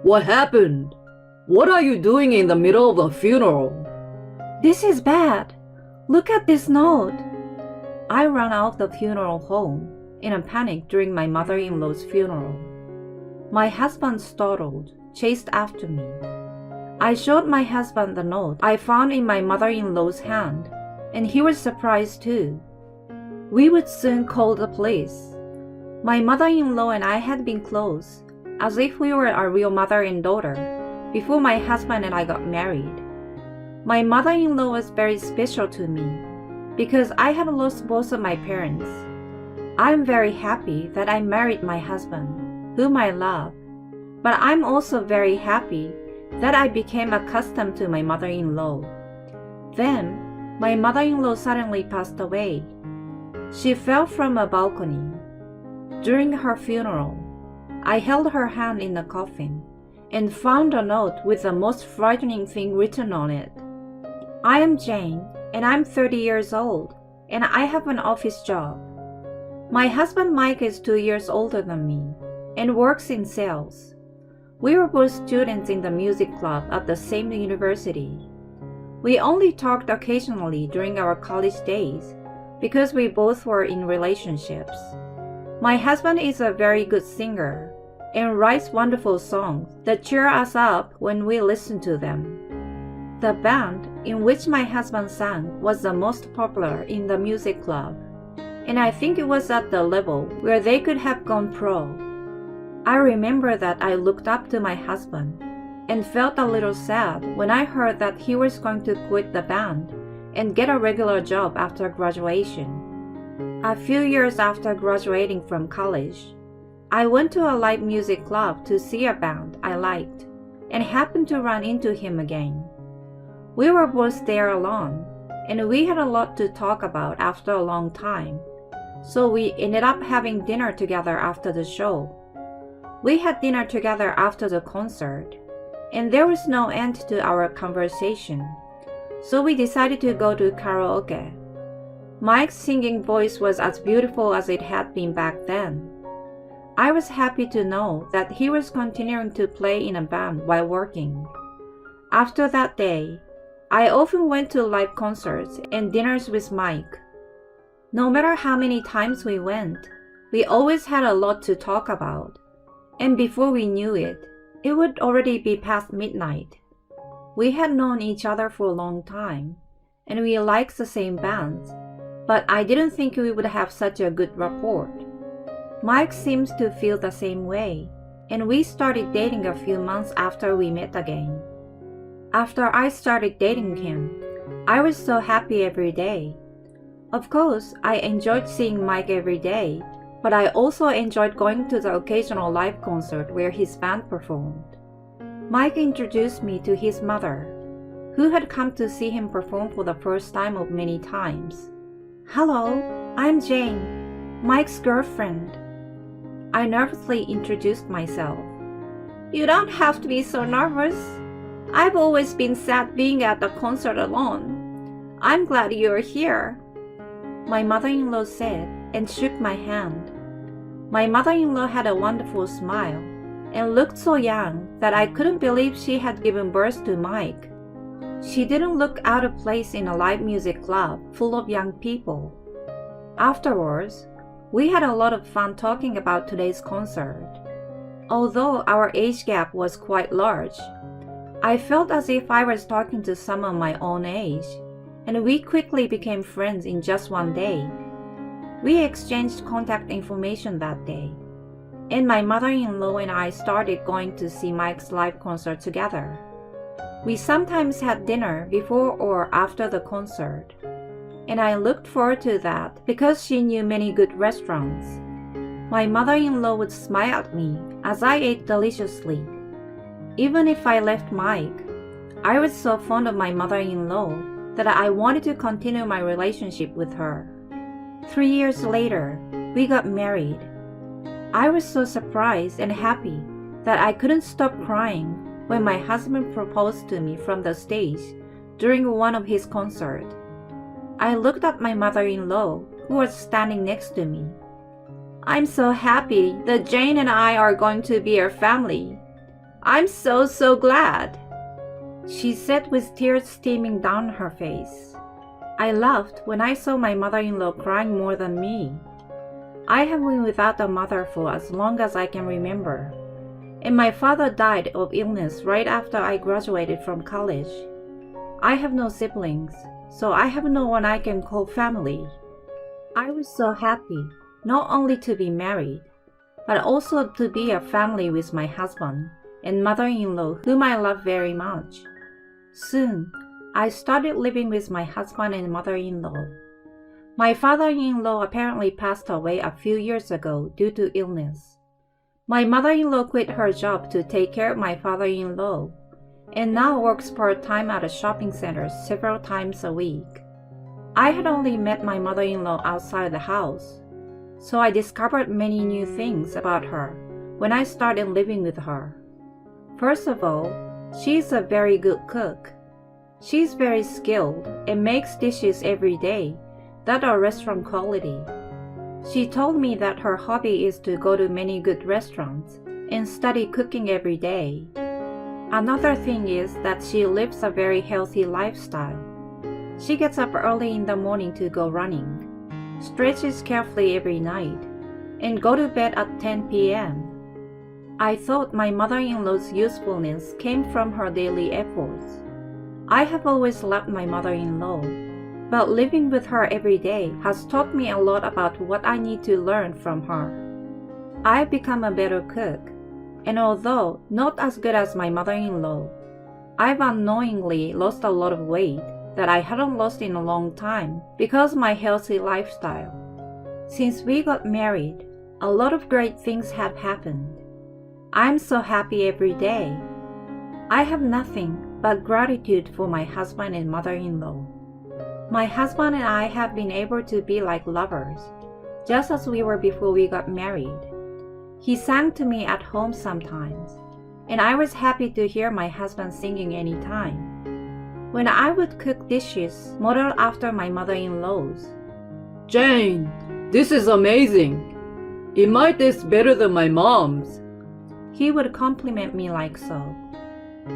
What happened? What are you doing in the middle of a funeral? This is bad. Look at this note. I ran out of the funeral home in a panic during my mother-in-law's funeral. My husband, startled, chased after me. I showed my husband the note I found in my mother-in-law's hand, and he was surprised too. We would soon call the police. My mother-in-law and I had been close, as if we were a real mother and daughter, before my husband and I got married. My mother-in-law was very special to me, because I had lost both of my parents. I am very happy that I married my husband, whom I love, but I'm also very happy that I became accustomed to my mother-in-law. Then, my mother-in-law suddenly passed away. She fell from a balcony. During her funeral, I held her hand in the coffin and found a note with the most frightening thing written on it. I am Jane, and I'm 30 years old, and I have an office job. My husband Mike is 2 years older than me and works in sales. We were both students in the music club at the same university. We only talked occasionally during our college days because we both were in relationships. My husband is a very good singer and writes wonderful songs that cheer us up when we listen to them. The band in which my husband sang was the most popular in the music club, and I think it was at the level where they could have gone pro. I remember that I looked up to my husband and felt a little sad when I heard that he was going to quit the band and get a regular job after graduation. A few years after graduating from college, I went to a live music club to see a band I liked and happened to run into him again. We were both there alone, and we had a lot to talk about after a long time, so we ended up having dinner together after the show. We had dinner together after the concert, and there was no end to our conversation, so we decided to go to karaoke. Mike's singing voice was as beautiful as it had been back then. I was happy to know that he was continuing to play in a band while working. After that day, I often went to live concerts and dinners with Mike. No matter how many times we went, we always had a lot to talk about. And before we knew it, it would already be past midnight. We had known each other for a long time, and we liked the same bands, but I didn't think we would have such a good rapport. Mike seems to feel the same way, and we started dating a few months after we met again. After I started dating him, I was so happy every day. Of course, I enjoyed seeing Mike every day, but I also enjoyed going to the occasional live concert where his band performed. Mike introduced me to his mother, who had come to see him perform for the first time of many times. "Hello, I'm Jane, Mike's girlfriend." I nervously introduced myself. "You don't have to be so nervous. I've always been sad being at the concert alone. I'm glad you're here," my mother-in-law said and shook my hand. My mother-in-law had a wonderful smile and looked so young that I couldn't believe she had given birth to Mike. She didn't look out of place in a live music club full of young people. Afterwards, we had a lot of fun talking about today's concert. Although our age gap was quite large, I felt as if I was talking to someone my own age, and we quickly became friends in just one day. We exchanged contact information that day, and my mother-in-law and I started going to see Mike's live concert together. We sometimes had dinner before or after the concert, and I looked forward to that because she knew many good restaurants. My mother-in-law would smile at me as I ate deliciously. Even if I left Mike, I was so fond of my mother-in-law that I wanted to continue my relationship with her. 3 years later, we got married. I was so surprised and happy that I couldn't stop crying when my husband proposed to me from the stage during one of his concerts. I looked at my mother-in-law, who was standing next to me. "I'm so happy that Jane and I are going to be a family. I'm so glad, she said with tears streaming down her face. I laughed when I saw my mother-in-law crying more than me. I have been without a mother for as long as I can remember, and my father died of illness right after I graduated from college. I have no siblings, so I have no one I can call family. I was so happy not only to be married, but also to be a family with my husband and mother-in-law whom I love very much. Soon, I started living with my husband and mother-in-law. My father-in-law apparently passed away a few years ago due to illness. My mother-in-law quit her job to take care of my father-in-law and now works part-time at a shopping center several times a week. I had only met my mother-in-law outside the house, so I discovered many new things about her when I started living with her. First of all, she's a very good cook. She's very skilled and makes dishes every day that are restaurant quality. She told me that her hobby is to go to many good restaurants and study cooking every day. Another thing is that she lives a very healthy lifestyle. She gets up early in the morning to go running, stretches carefully every night, and go to bed at 10 p.m. I thought my mother-in-law's usefulness came from her daily efforts. I have always loved my mother-in-law, but living with her every day has taught me a lot about what I need to learn from her. I've become a better cook, and although not as good as my mother-in-law, I've unknowingly lost a lot of weight that I hadn't lost in a long time because of my healthy lifestyle. Since we got married, a lot of great things have happened. I'm so happy every day. I have nothing but gratitude for my husband and mother-in-law. My husband and I have been able to be like lovers, just as we were before we got married. He sang to me at home sometimes, and I was happy to hear my husband singing anytime. When I would cook dishes modeled after my mother-in-law's, Jane, this is amazing. It might taste better than my mom's. he would compliment me like so.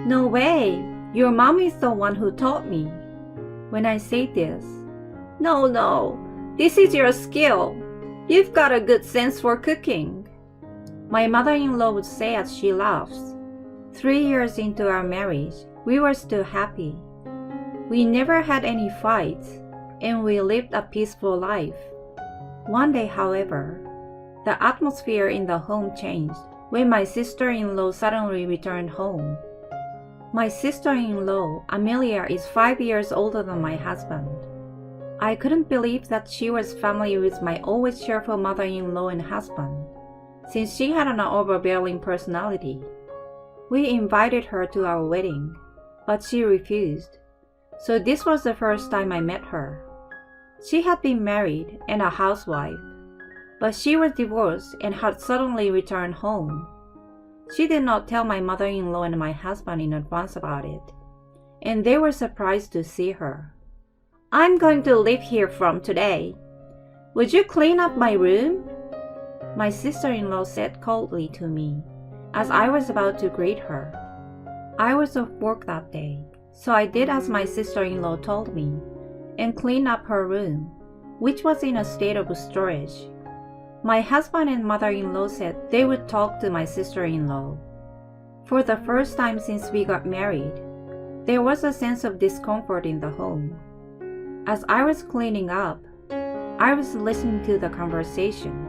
No way, your mom is the one who taught me. When I say this, no, this is your skill. You've got a good sense for cooking, my mother-in-law would say as she laughs. 3 years into our marriage, we were still happy. We never had any fights, and we lived a peaceful life. One day, however, the atmosphere in the home changed when my sister-in-law suddenly returned home. My sister-in-law, Amelia, is 5 years older than my husband. I couldn't believe that she was family with my always cheerful mother-in-law and husband, since she had an overbearing personality. We invited her to our wedding, but she refused. So this was the first time I met her. She had been married and a housewife, but she was divorced and had suddenly returned home. She did not tell my mother-in-law and my husband in advance about it, and they were surprised to see her. I'm going to live here from today. Would you clean up my room? My sister-in-law said coldly to me as I was about to greet her. I was off work that day, so I did as my sister-in-law told me and cleaned up her room, which was in a state of storage. My husband and mother-in-law said they would talk to my sister-in-law. For the first time since we got married, there was a sense of discomfort in the home. As I was cleaning up, I was listening to the conversation.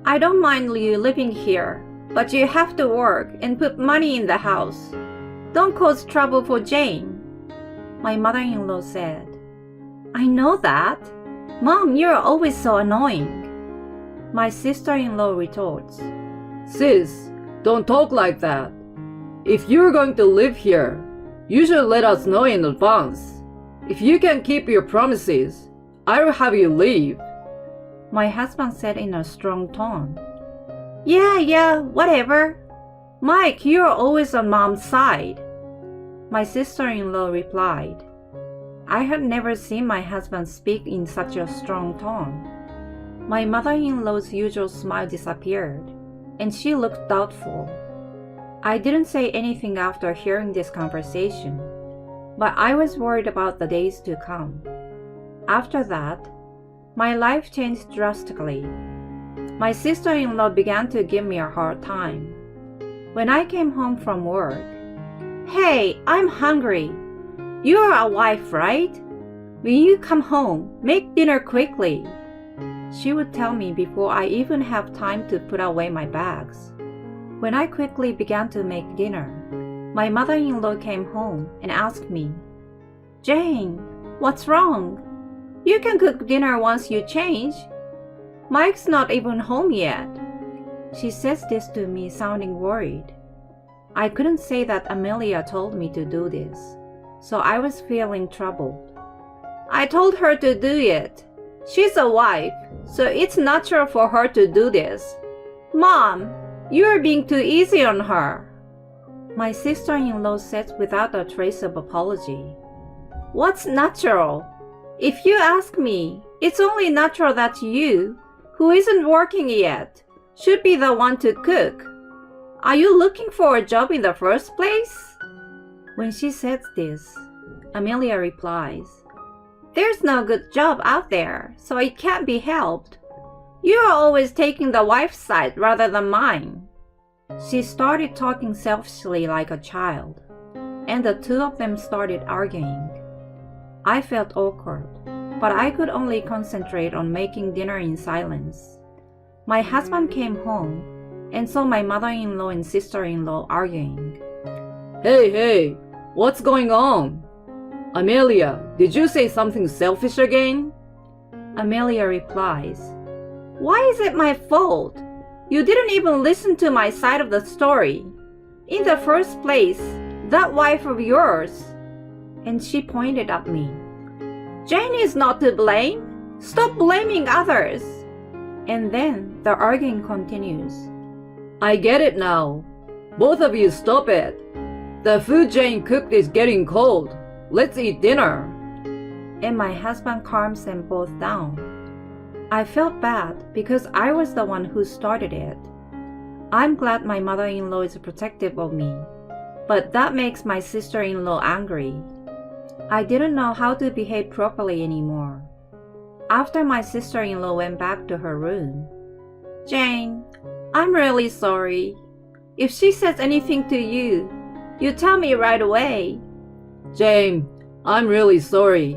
I don't mind you living here, but you have to work and put money in the house. Don't cause trouble for Jane, my mother-in-law said. I know that. Mom, you're always so annoying, my sister-in-law retorts. Sis, don't talk like that. If you're going to live here, you should let us know in advance. If you can keep your promises, I will have you leave, my husband said in a strong tone. Yeah, whatever. Mike, you're always on Mom's side, my sister-in-law replied. I had never seen my husband speak in such a strong tone. My mother-in-law's usual smile disappeared, and she looked doubtful. I didn't say anything after hearing this conversation, but I was worried about the days to come. After that, my life changed drastically. My sister-in-law began to give me a hard time. When I came home from work, "Hey, I'm hungry. You're a wife, right? When you come home, make dinner quickly," she would tell me before I even have time to put away my bags. When I quickly began to make dinner, my mother-in-law came home and asked me, "Jane, what's wrong? You can cook dinner once you change. Mike's not even home yet." She says this to me sounding worried. I couldn't say that Amelia told me to do this, so I was feeling troubled. "I told her to do it. She's a wife, so it's natural for her to do this. Mom, you're being too easy on her," my sister-in-law said without a trace of apology. "What's natural? If you ask me, it's only natural that you, who isn't working yet, should be the one to cook. Are you looking for a job in the first place?" When she says this, Amelia replies, "There's no good job out there, so it can't be helped. You are always taking the wife's side rather than mine." She started talking selfishly like a child, and the two of them started arguing. I felt awkward, but I could only concentrate on making dinner in silence. My husband came home and saw my mother-in-law and sister-in-law arguing. Hey, what's going on? Amelia, did you say something selfish again? Amelia replies, "Why is it my fault? You didn't even listen to my side of the story. In the first place, that wife of yours," and she pointed at me. "Jane is not to blame. Stop blaming others." And then the arguing continues. I get it now. Both of you stop it. The food Jane cooked is getting cold. Let's eat dinner. And my husband calms them both down. I felt bad because I was the one who started it. I'm glad my mother-in-law is protective of me, but that makes my sister-in-law angry. I didn't know how to behave properly anymore. After my sister-in-law went back to her room, "Jane, I'm really sorry. If she says anything to you, you tell me right away." Jane, I'm really sorry.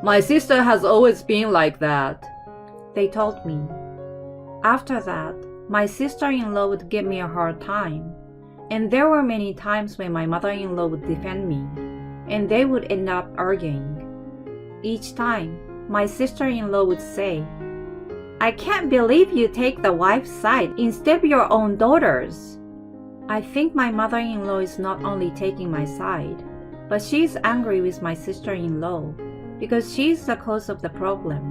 My sister has always been like that, they told me. After that, my sister-in-law would give me a hard time, and there were many times when my mother-in-law would defend me, and they would end up arguing. Each time, my sister-in-law would say, "I can't believe you take the wife's side instead of your own daughter's." I think my mother-in-law is not only taking my side, but she's angry with my sister-in-law because she's the cause of the problem.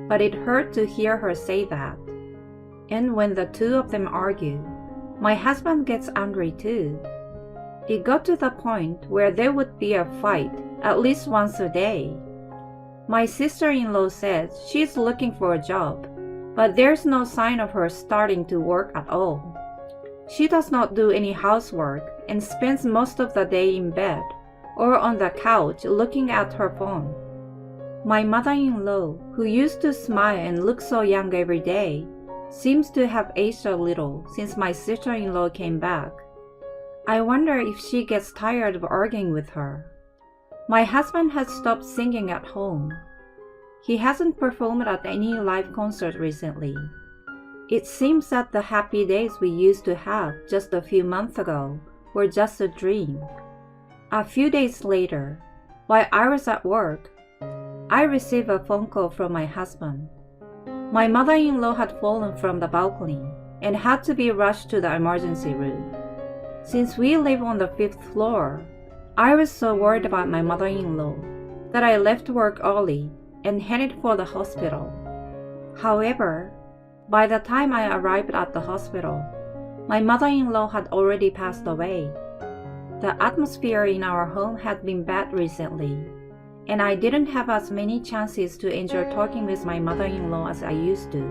But it hurt to hear her say that. And when the two of them argue, my husband gets angry too. It got to the point where there would be a fight at least once a day. My sister-in-law says she's looking for a job, but there's no sign of her starting to work at all. She does not do any housework and spends most of the day in bed or on the couch looking at her phone. My mother-in-law, who used to smile and look so young every day, seems to have aged a little since my sister-in-law came back. I wonder if she gets tired of arguing with her. My husband has stopped singing at home. He hasn't performed at any live concert recently. It seems that the happy days we used to have just a few months ago were just a dream. A few days later, while I was at work, I received a phone call from my husband. My mother-in-law had fallen from the balcony and had to be rushed to the emergency room. Since we live on the 5th floor, I was so worried about my mother-in-law that I left work early and headed for the hospital. However, by the time I arrived at the hospital, my mother-in-law had already passed away. The atmosphere in our home had been bad recently, and I didn't have as many chances to enjoy talking with my mother-in-law as I used to.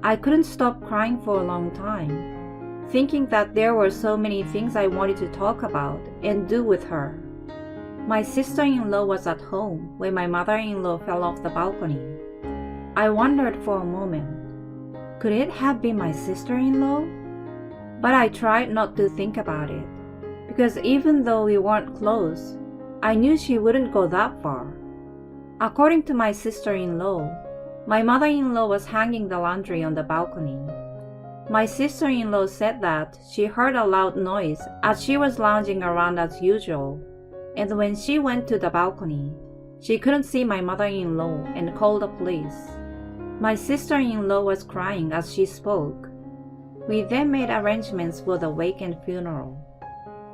I couldn't stop crying for a long time. thinking that there were so many things I wanted to talk about and do with her. My sister-in-law was at home when my mother-in-law fell off the balcony. I wondered for a moment, could it have been my sister-in-law? But I tried not to think about it, because even though we weren't close, I knew she wouldn't go that far. According to my sister-in-law, my mother-in-law was hanging the laundry on the balcony. My sister-in-law said that she heard a loud noise as she was lounging around as usual, and when she went to the balcony, she couldn't see my mother-in-law and called the police. My sister-in-law was crying as she spoke. We then made arrangements for the wake and funeral.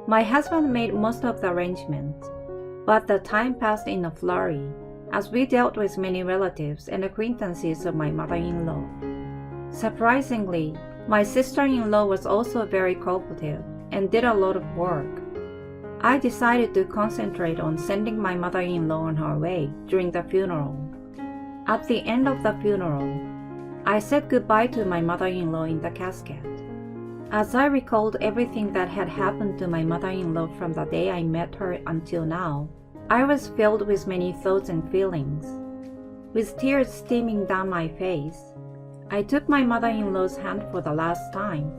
My husband made most of the arrangements, but the time passed in a flurry as we dealt with many relatives and acquaintances of my mother-in-law. Surprisingly, my sister-in-law was also very cooperative and did a lot of work. I decided to concentrate on sending my mother-in-law on her way during the funeral. At the end of the funeral, I said goodbye to my mother-in-law in the casket. As I recalled everything that had happened to my mother-in-law from the day I met her until now, I was filled with many thoughts and feelings. With tears streaming down my face, I took my mother-in-law's hand for the last time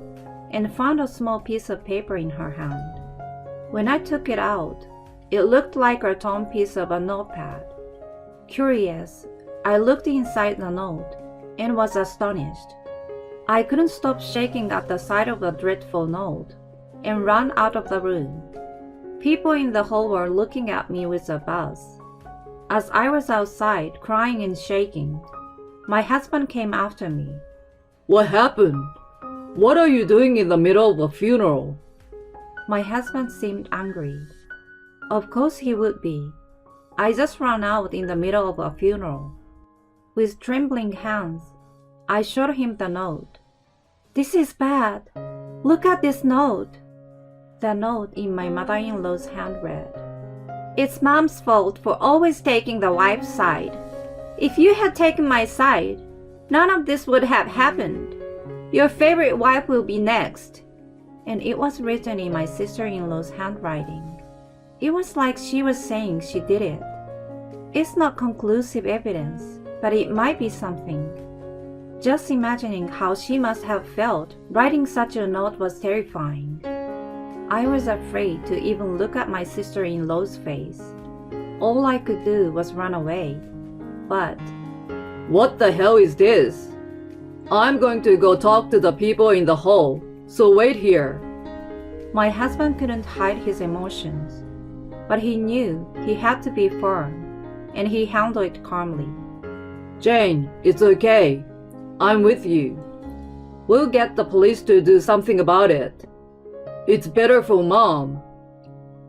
and found a small piece of paper in her hand. When I took it out, it looked like a torn piece of a notepad. Curious, I looked inside the note and was astonished. I couldn't stop shaking at the sight of the dreadful note and ran out of the room. People in the hall were looking at me with a buzz. As I was outside crying and shaking, my husband came after me. What happened? What are you doing in the middle of a funeral? My husband seemed angry. Of course he would be. I just ran out in the middle of a funeral. With trembling hands, I showed him the note. This is bad. Look at this note. The note in my mother-in-law's hand read, It's Mom's fault for always taking the wife's side. If you had taken my side, none of this would have happened. Your favorite wife will be next. And it was written in my sister-in-law's handwriting. It was like she was saying she did it. It's not conclusive evidence, but it might be something. Just imagining how she must have felt writing such a note was terrifying. I was afraid to even look at my sister-in-law's face. All I could do was run away. But What the hell is this? I'm going to go talk to the people in the hall, so wait here. my husband couldn't hide his emotions, but he knew he had to be firm, and he handled it calmly. Jane, it's okay. I'm with you. We'll get the police to do something about it. It's better for Mom.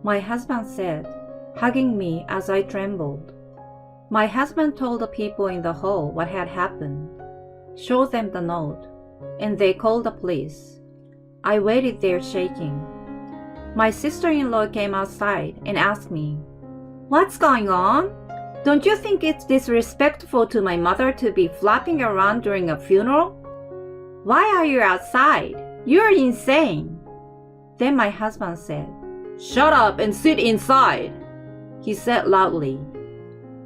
My husband said, hugging me as I trembled. My husband told the people in the hall what had happened, showed them the note, and they called the police. I waited there shaking. My sister-in-law came outside and asked me, What's going on? Don't you think it's disrespectful to my mother to be flapping around during a funeral? Why are you outside? You're insane. Then my husband said, Shut up and sit inside. He said loudly.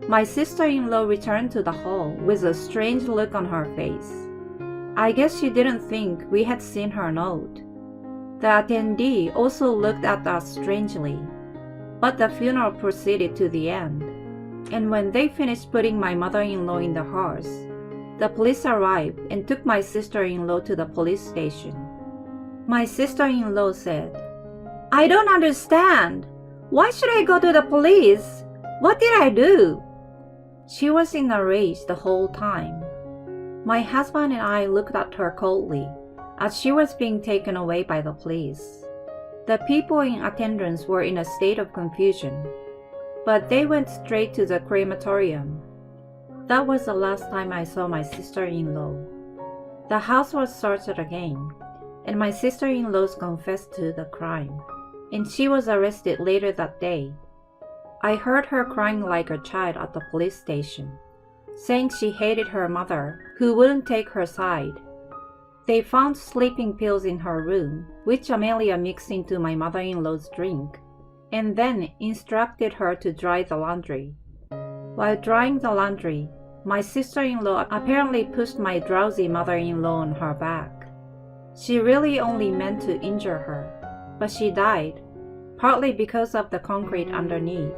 My sister-in-law returned to the hall with a strange look on her face. I guess she didn't think we had seen her note. The attendee also looked at us strangely, but the funeral proceeded to the end, and when they finished putting my mother-in-law in the hearse, the police arrived and took my sister-in-law to the police station. My sister-in-law said, I don't understand. Why should I go to the police? What did I do? She was in a rage the whole time. My husband and I looked at her coldly as she was being taken away by the police. The people in attendance were in a state of confusion, but they went straight to the crematorium. That was the last time I saw my sister-in-law. The house was searched again, and my sister-in-law confessed to the crime, and she was arrested later that day. I heard her crying like a child at the police station, saying she hated her mother, who wouldn't take her side. They found sleeping pills in her room, which Amelia mixed into my mother-in-law's drink, and then instructed her to dry the laundry. While drying the laundry, my sister-in-law apparently pushed my drowsy mother-in-law on her back. She really only meant to injure her, but she died, partly because of the concrete underneath.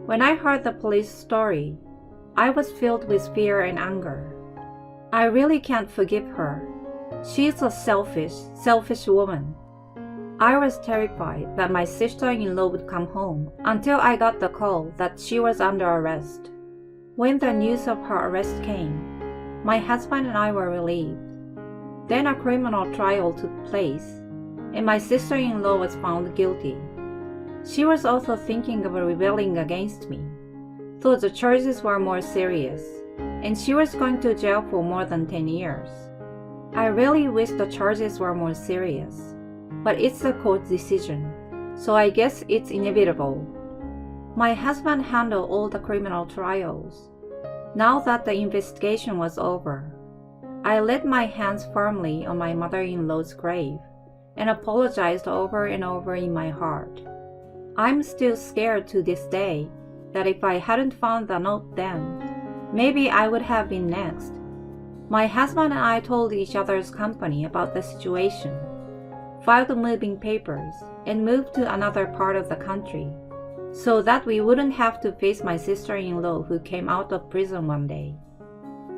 When I heard the police story, I was filled with fear and anger. I really can't forgive her. She's a selfish woman. I was terrified that my sister-in-law would come home until I got the call that she was under arrest. When the news of her arrest came, my husband and I were relieved. Then a criminal trial took place, and my sister-in-law was found guilty. She was also thinking of rebelling against me, though the charges were more serious, and she was going to jail for more than 10 years. I really wish the charges were more serious, but it's the court's decision, so I guess it's inevitable. My husband handled all the criminal trials. Now that the investigation was over, I laid my hands firmly on my mother-in-law's grave and apologized over and over in my heart. I'm still scared to this day that if I hadn't found the note then, maybe I would have been next. My husband and I told each other's company about the situation, filed moving papers, and moved to another part of the country, so that we wouldn't have to face my sister-in-law who came out of prison one day.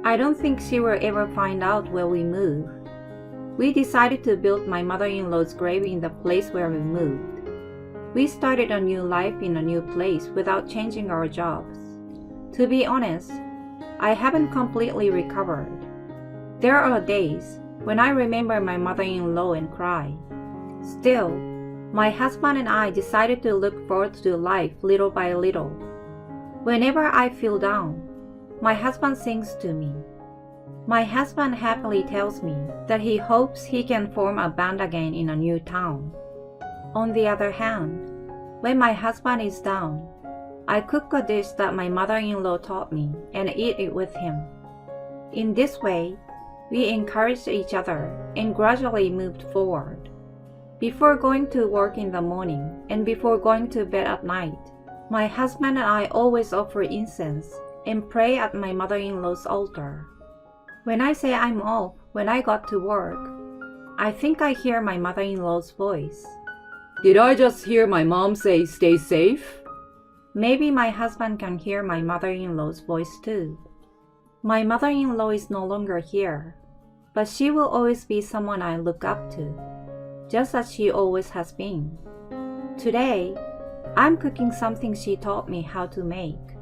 I don't think she will ever find out where we move. We decided to build my mother-in-law's grave in the place where we moved. We started a new life in a new place without changing our jobs. To be honest, I haven't completely recovered. There are days when I remember my mother-in-law and cry. Still, my husband and I decided to look forward to life little by little. Whenever I feel down, my husband sings to me. My husband happily tells me that he hopes he can form a band again in a new town. On the other hand, when my husband is down, I cook a dish that my mother-in-law taught me and eat it with him. In this way, we encouraged each other and gradually moved forward. Before going to work in the morning and before going to bed at night, my husband and I always offer incense and pray at my mother-in-law's altar. When I say I'm off when I got to work, I think I hear my mother-in-law's voice. Did I just hear my mom say stay safe? Maybe my husband can hear my mother-in-law's voice too. My mother-in-law is no longer here, but she will always be someone I look up to, just as she always has been. Today, I'm cooking something she taught me how to make.